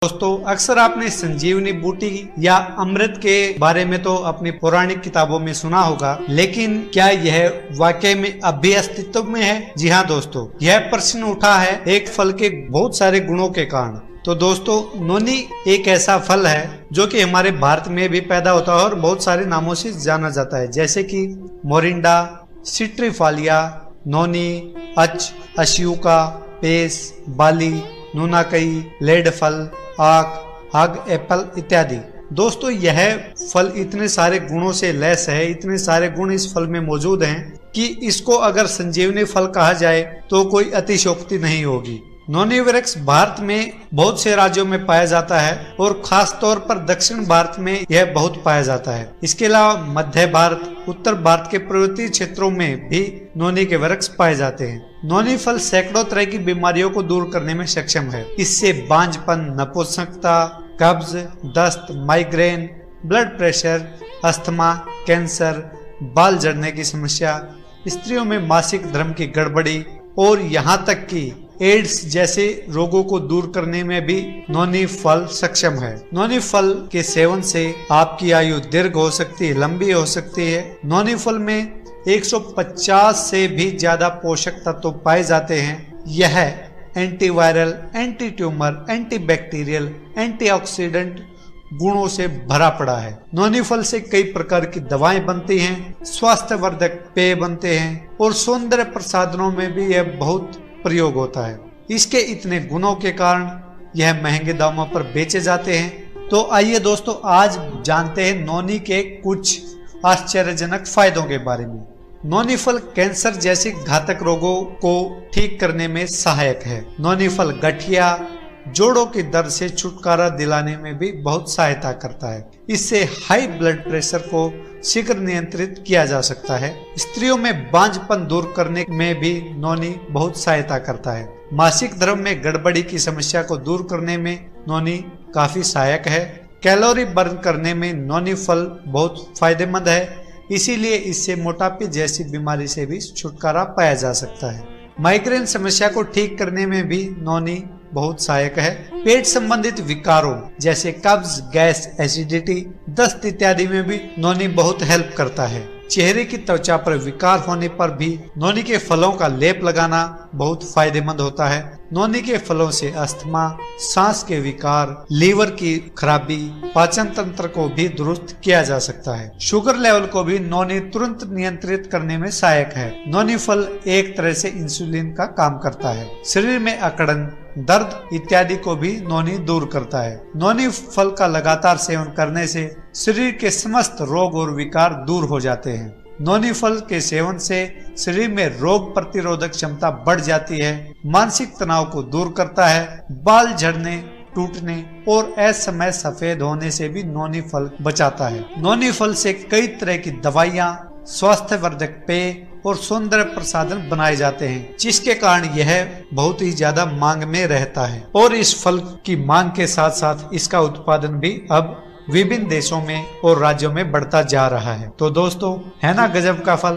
दोस्तों अक्सर आपने संजीवनी बूटी या अमृत के बारे में तो अपनी पौराणिक किताबों में सुना होगा, लेकिन क्या यह वाकई में अब भी अस्तित्व में है? जी हाँ दोस्तों, यह प्रश्न उठा है एक फल के बहुत सारे गुणों के कारण। तो दोस्तों नोनी एक ऐसा फल है जो कि हमारे भारत में भी पैदा होता है और बहुत सारे नामों से जाना जाता है, जैसे कि मोरिंडा, सिट्रीफालिया, नोनी, अशियुका, पेस, बाली, नूनाकई, लेड फल, आग एप्पल इत्यादि। दोस्तों यह फल इतने सारे गुणों से लैस है, इतने सारे गुण इस फल में मौजूद हैं कि इसको अगर संजीवनी फल कहा जाए तो कोई अतिशयोक्ति नहीं होगी। नोनी वृक्ष भारत में बहुत से राज्यों में पाया जाता है और खास तौर पर दक्षिण भारत में यह बहुत पाया जाता है। इसके अलावा मध्य भारत, उत्तर भारत के पर्वतीय क्षेत्रों में भी नोनी के वृक्ष पाए जाते हैं। नोनी फल सैकड़ों तरह की बीमारियों को दूर करने में सक्षम है। इससे बांझपन, नपुंसकता, कब्ज, दस्त, migraine, blood pressure, asthma, cancer, बाल झड़ने की समस्या, स्त्रियों में मासिक धर्म की गड़बड़ी और यहाँ तक कि एड्स जैसे रोगों को दूर करने में भी नोनी फल सक्षम है। नोनी फल के सेवन से आपकी आयु दीर्घ हो सकती है, लंबी हो सकती है। नोनी फल में 150 से भी ज्यादा पोषक तत्व पाए जाते हैं। यह antiviral, anti tumour, antibacterial, antioxidant गुणों से भरा पड़ा है। नोनी फल से कई प्रकार की दवाएं बनती हैं, स्वास्थ्यवर्धक पेय बनते हैं और सौंदर्य प्रसाधनों में भी यह बहुत प्रयोग होता है। इसके इतने गुणों के कारण यह महंगे दामों पर बेचे जाते हैं। तो आइए दोस्तों आज जानते हैं नोनी के कुछ आश्चर्यजनक फायदों के बारे में। नोनी फल कैंसर जैसे घातक रोगों को ठीक करने में सहायक है। नोनी फल गठिया, जोड़ों के दर्द से छुटकारा दिलाने में भी बहुत सहायता करता है। इससे हाई ब्लड प्रेशर को शीघ्र नियंत्रित किया जा सकता है। स्त्रियों में बांझपन दूर करने में भी नोनी बहुत सहायता करता है। मासिक धर्म में गड़बड़ी की समस्या को दूर करने में नोनी काफी सहायक है। कैलोरी बर्न करने में नोनी फल बहुत फायदेमंद है, इसीलिए इससे मोटापे जैसी बीमारी से भी छुटकारा पाया जा सकता है। माइग्रेन समस्या को ठीक करने में भी नोनी बहुत सहायक है। पेट संबंधित विकारों जैसे कब्ज, गैस, एसिडिटी, दस्त इत्यादि में भी नोनी बहुत हेल्प करता है। चेहरे की त्वचा पर विकार होने पर भी नोनी के फलों का लेप लगाना बहुत फायदेमंद होता है। नोनी के फलों से अस्थमा, सांस के विकार, लीवर की खराबी, पाचन तंत्र को भी दुरुस्त किया जा सकता है। शुगर लेवल को भी नोनी तुरंत नियंत्रित करने में सहायक है। नोनी फल एक तरह से इंसुलिन का काम करता है। शरीर में अकड़न, दर्द इत्यादि को भी नोनी दूर करता है। नोनी फल का लगातार सेवन करने से शरीर के समस्त रोग और विकार दूर हो जाते हैं। नोनी फल के सेवन से शरीर में रोग प्रतिरोधक क्षमता बढ़ जाती है, मानसिक तनाव को दूर करता है, बाल झड़ने, टूटने और असमय सफेद होने से भी नोनी फल बचाता है। नोनी फल से कई तरह की दवाइयाँ, स्वास्थ्यवर्धक पेय और सौंदर्य प्रसाधन बनाए जाते हैं, जिसके कारण यह बहुत ही ज्यादा मांग में रहता है। और इस फल की मांग के साथ साथ इसका उत्पादन भी अब विभिन्न देशों में और राज्यों में बढ़ता जा रहा है। तो दोस्तों है ना गजब का फल।